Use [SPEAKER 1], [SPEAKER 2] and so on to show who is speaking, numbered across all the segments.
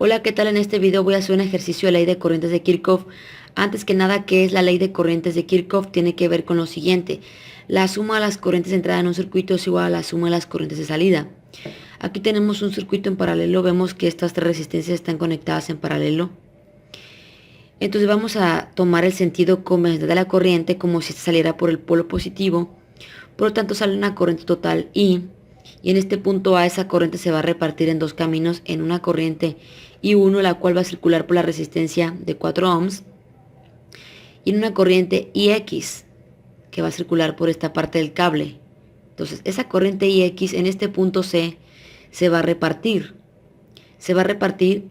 [SPEAKER 1] Hola, ¿qué tal? En este video voy a hacer un ejercicio de ley de corrientes de Kirchhoff. Antes que nada, ¿qué es la ley de corrientes de Kirchhoff? Tiene que ver con lo siguiente. La suma de las corrientes de entrada en un circuito es igual a la suma de las corrientes de salida. Aquí tenemos un circuito en paralelo. Vemos que estas tres resistencias están conectadas en paralelo. Entonces vamos a tomar el sentido convencional de la corriente como si saliera por el polo positivo. Por lo tanto, sale una corriente total I. Y en este punto A esa corriente se va a repartir en dos caminos, en una corriente I1, la cual va a circular por la resistencia de 4 ohms, y en una corriente IX, que va a circular por esta parte del cable. Entonces, esa corriente IX en este punto C se va a repartir. Se va a repartir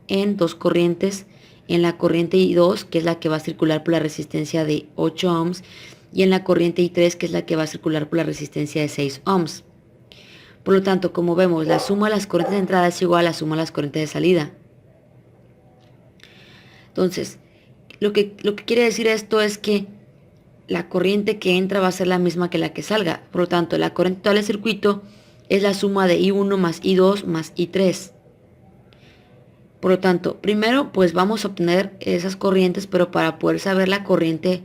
[SPEAKER 1] en dos corrientes, en la corriente I2, que es la que va a circular por la resistencia de 8 ohms, y en la corriente I3, que es la que va a circular por la resistencia de 6 ohms. Por lo tanto, como vemos, la suma de las corrientes de entrada es igual a la suma de las corrientes de salida. Entonces, lo que quiere decir esto es que la corriente que entra va a ser la misma que la que salga. Por lo tanto, la corriente total del circuito es la suma de I1 más I2 más I3. Por lo tanto, primero pues vamos a obtener esas corrientes, pero para poder saber la corriente,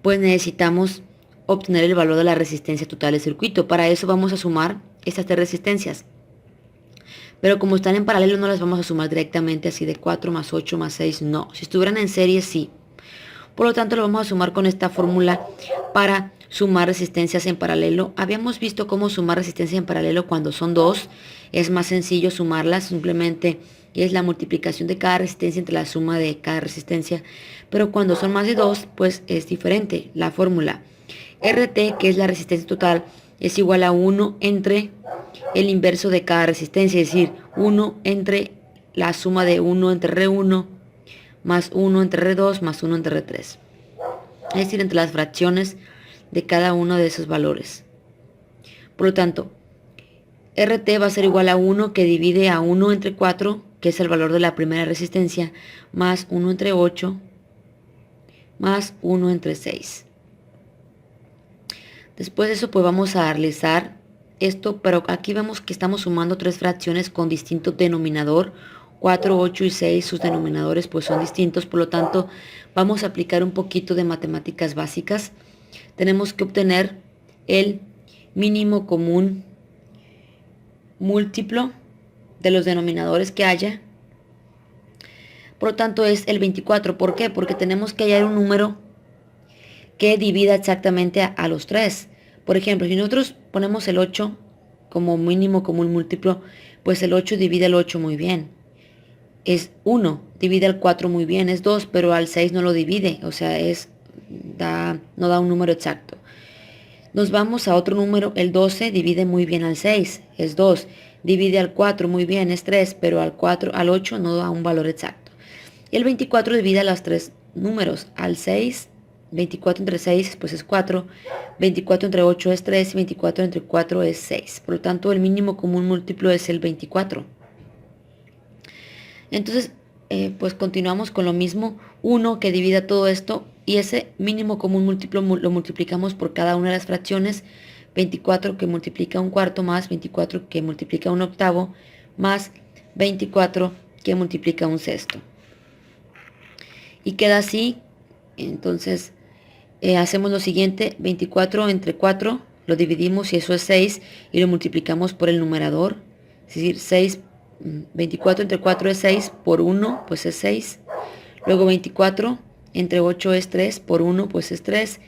[SPEAKER 1] pues necesitamos obtener el valor de la resistencia total del circuito. Para eso vamos a sumar estas tres resistencias. Pero como están en paralelo no las vamos a sumar directamente así de 4 más 8 más 6, no. Si estuvieran en serie sí. Por lo tanto lo vamos a sumar con esta fórmula para sumar resistencias en paralelo. Habíamos visto cómo sumar resistencia en paralelo cuando son dos. Es más sencillo sumarlas, simplemente es la multiplicación de cada resistencia entre la suma de cada resistencia. Pero cuando son más de dos, pues es diferente la fórmula. RT, que es la resistencia total, es igual a 1 entre el inverso de cada resistencia, es decir, 1 entre la suma de 1 entre R1 más 1 entre R2 más 1 entre R3. Es decir, entre las fracciones de cada uno de esos valores. Por lo tanto, RT va a ser igual a 1 que divide a 1 entre 4, que es el valor de la primera resistencia, más 1 entre 8, más 1 entre 6. Después de eso, pues vamos a realizar esto, pero aquí vemos que estamos sumando tres fracciones con distinto denominador. 4, 8 y 6, sus denominadores pues son distintos, por lo tanto vamos a aplicar un poquito de matemáticas básicas. Tenemos que obtener el mínimo común múltiplo de los denominadores que haya. Por lo tanto es el 24. ¿Por qué? Porque tenemos que hallar un número que divida exactamente a los tres. Por ejemplo, si nosotros ponemos el 8 como mínimo común múltiplo, pues el 8 divide el 8 muy bien. Es 1, divide el 4 muy bien, es 2, pero al 6 no lo divide, o sea, no da un número exacto. Nos vamos a otro número, el 12 divide muy bien al 6, es 2, divide al 4 muy bien, es 3, pero al 8 no da un valor exacto. Y el 24 divide a los tres números, al 6, 24 entre 6 pues es 4, 24 entre 8 es 3 y 24 entre 4 es 6. Por lo tanto, el mínimo común múltiplo es el 24. Entonces, pues continuamos con lo mismo, 1 que divida todo esto y ese mínimo común múltiplo lo multiplicamos por cada una de las fracciones, 24 que multiplica un cuarto más 24 que multiplica un octavo más 24 que multiplica un sexto. Y queda así, entonces hacemos lo siguiente, 24 entre 4 lo dividimos y eso es 6 y lo multiplicamos por el numerador, es decir, 24 entre 4 es 6, por 1 pues es 6. Luego 24 entre 8 es 3, por 1 pues es 3.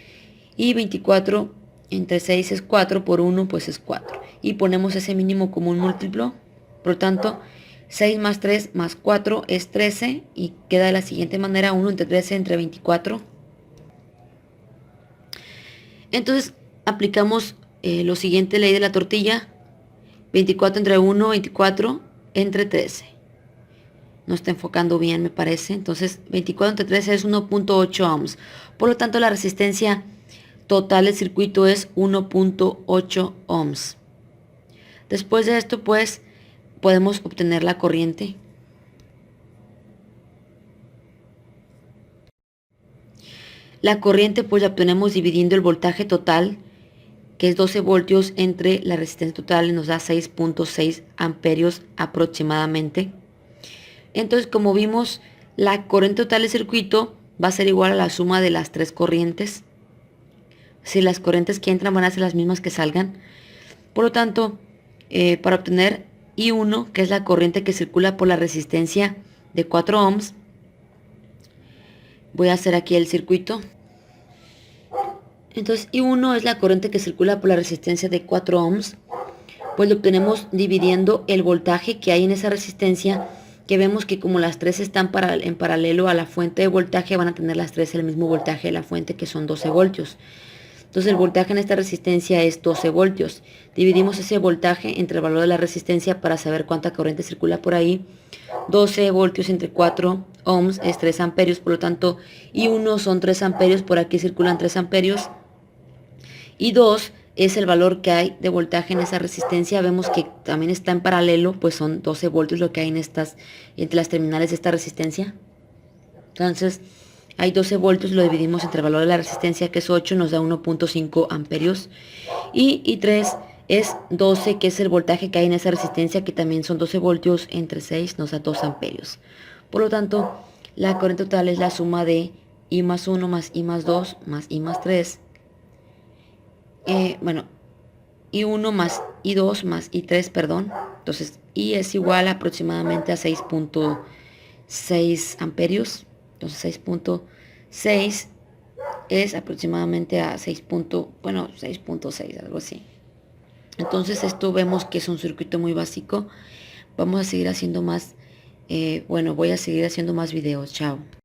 [SPEAKER 1] Y 24 entre 6 es 4, por 1 pues es 4. Y ponemos ese mínimo común múltiplo. Por lo tanto, 6 más 3 más 4 es 13. Y queda de la siguiente manera, 1 entre 13 entre 24. Entonces aplicamos lo siguiente, ley de la tortilla. 24 entre 1, 24 entre 13. No está enfocando bien, me parece. Entonces, 24 entre 13 es 1.8 ohms. Por lo tanto, la resistencia total del circuito es 1.8 ohms. Después de esto, pues, podemos obtener la corriente. La corriente, pues, la obtenemos dividiendo el voltaje total, que es 12 voltios, entre la resistencia total, nos da 6.6 amperios aproximadamente. Entonces, como vimos, la corriente total del circuito va a ser igual a la suma de las tres corrientes. Si las corrientes que entran van a ser las mismas que salgan. Por lo tanto, para obtener I1, que es la corriente que circula por la resistencia de 4 ohms, voy a hacer aquí el circuito. Entonces, I1 es la corriente que circula por la resistencia de 4 ohms. Pues lo obtenemos dividiendo el voltaje que hay en esa resistencia, que vemos que como las tres están en paralelo a la fuente de voltaje, van a tener las tres el mismo voltaje de la fuente, que son 12 voltios. Entonces el voltaje en esta resistencia es 12 voltios. Dividimos ese voltaje entre el valor de la resistencia para saber cuánta corriente circula por ahí. 12 voltios entre 4 ohms es 3 amperios, por lo tanto I1 son 3 amperios, por aquí circulan 3 amperios. Y 2 es el valor que hay de voltaje en esa resistencia. Vemos que también está en paralelo, pues son 12 voltios lo que hay entre las terminales de esta resistencia. Entonces hay 12 voltios, lo dividimos entre el valor de la resistencia, que es 8, nos da 1.5 amperios. Y 3 es 12, que es el voltaje que hay en esa resistencia, que también son 12 voltios, entre 6 nos da 2 amperios. Por lo tanto, la corriente total es la suma de I más 1 más I más 2 más I más 3. I1 más I2 más I3, perdón. Entonces, I es igual aproximadamente a 6.6 amperios. Entonces 6.6 es aproximadamente a 6.6, algo así. Entonces esto vemos que es un circuito muy básico. Vamos a seguir haciendo más, voy a seguir haciendo más videos. Chao.